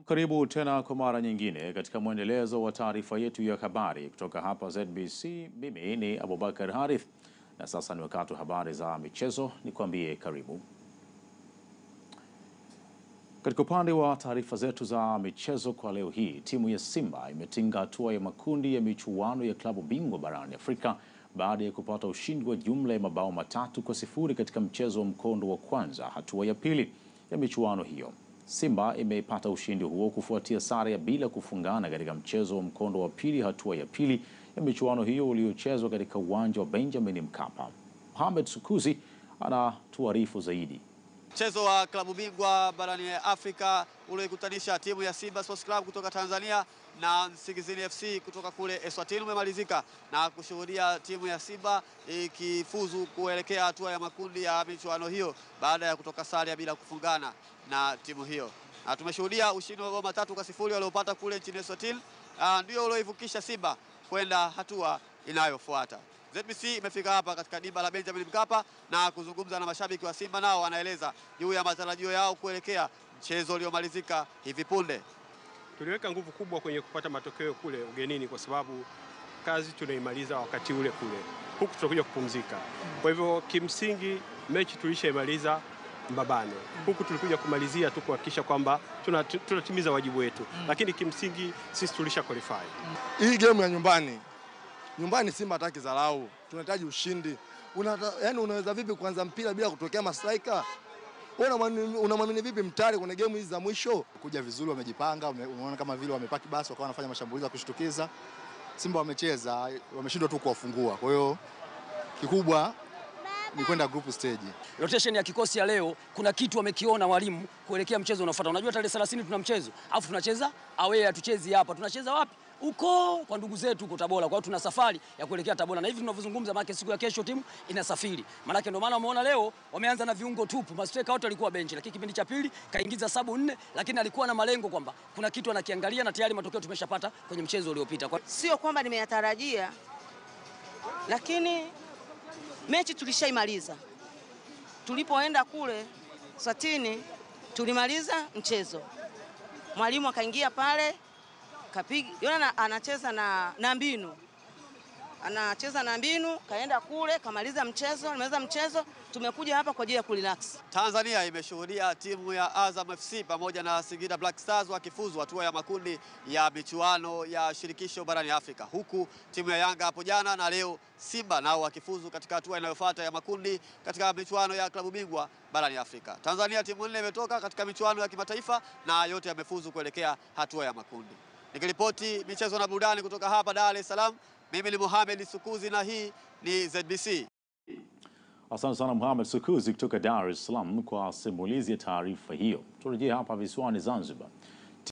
Karibu tena kwa mara nyingine katika mwendelezo wa taarifa yetu ya habari kutoka hapa ZBC. Mimi ni Abubakar Harith na sasa ni wakati wa habari za michezo. Nikwambie karibu. Katika upande wa taarifa zetu za michezo kwa leo hii, timu ya Simba imetinga hatua ya makundi ya michuano ya klabu bingwa barani Afrika baada ya kupata ushindi wa jumla ya mabao 3-0 katika mchezo wa mkondo wa kwanza hatua ya pili ya michuano hiyo. Simba imepata ushindi huo kufuatia sare ya bila kufungana katika mchezo wa mkondo wa pili hatua ya pili ya michuano hiyo uliochezwa katika uwanja wa Benjamin Mkapa. Mohamed Sukuzi anatuarifu zaidi. Mchezo wa klabu bingwa barani Afrika uliokutanisha timu ya Simba Sports Club kutoka Tanzania na Nsingizini FC kutoka kule Eswatini umemalizika na kushuhudia timu ya Simba ikifuzu kuelekea hatua ya makundi ya michuano hiyo baada ya kutoka sare ya bila kufungana na timu hiyo. Na tumeshuhudia ushindi wa mabao 3-0 waliopata kule nchini Eswatini, ndio ulioivukisha Simba kwenda hatua inayofuata. ZBC imefika hapa katika dimba la Benjamin Mkapa na kuzungumza na mashabiki wa Simba, nao wanaeleza juu ya matarajio yao kuelekea mchezo uliomalizika hivi punde. Tuliweka nguvu kubwa kwenye kupata matokeo kule ugenini kwa sababu kazi tunaimaliza wakati ule kule. Huku tutakuja kupumzika. Kwa hivyo kimsingi mechi tulishaimaliza mbabane. Huku tulikuja kumalizia tu kuhakikisha kwamba tunatimiza wajibu wetu. Lakini kimsingi sisi tulisha qualify. Hii game ya nyumbani Simba hataki dharau. Tunahitaji ushindi. Yaani unaweza vipi kuanza mpira bila kutokea mastrika? Unamwamini vipi Mtare kwenye game hizi za mwisho? Kuja vizuri, wamejipanga, umeona kama vile wamepaki basi wakawa wanafanya mashambulizi ya kushtukiza. Simba wamecheza, wameshindwa tu kuwafungua. Kwa hiyo kikubwa ni kwenda group stage. Rotation ya kikosi ya leo kuna kitu wamekiona walimu kuelekea mchezo unaofuata. Unajua tarehe 30 tuna mchezo, alafu tunacheza away, hatuchezi hapa. Tunacheza wapi? Uko kwa ndugu zetu huko Tabora. Kwa hiyo tuna safari ya kuelekea Tabora. Na hivi tunavyozungumza maana siku ya kesho timu inasafiri. Maana ndio maana umeona leo wameanza na viungo tupu. Mastreka wote walikuwa benchi, lakini kipindi cha pili kaingiza sabu 4, lakini alikuwa na malengo kwamba kuna kitu anakiangalia na tayari matokeo tumeshapata kwenye mchezo uliopita. Sio kwamba nimeyatarajia, lakini mechi tulishaimaliza. Tulipoenda kule Swatini tulimaliza mchezo. Mwalimu akaingia pale kapiga, yule anacheza na mbinu. Anacheza na mbinu, kaenda kule, kamaliza mchezo, tumekuja hapa kwa ajili ya kurelax. Tanzania imeshuhudia timu ya Azam FC pamoja na Singida Black Stars wakifuzu hatua ya makundi ya michuano ya shirikisho barani Afrika. Huku timu ya Yanga hapo jana na leo Simba nao wakifuzu katika hatua inayofuata ya makundi katika michuano ya klabu bingwa barani Afrika. Tanzania timu 4 imetoka katika michuano ya kimataifa na yote yamefuzu kuelekea hatua ya makundi. Nikiripoti michezo na burudani kutoka hapa Dar es Salaam, mimi ni Mohamed Sukuzi na hii ni ZBC. Asante sana Mohamed Sukuzi kutoka Dar es Salaam kwa simulizi ya taarifa hiyo. Turejea hapa visiwani Zanzibar.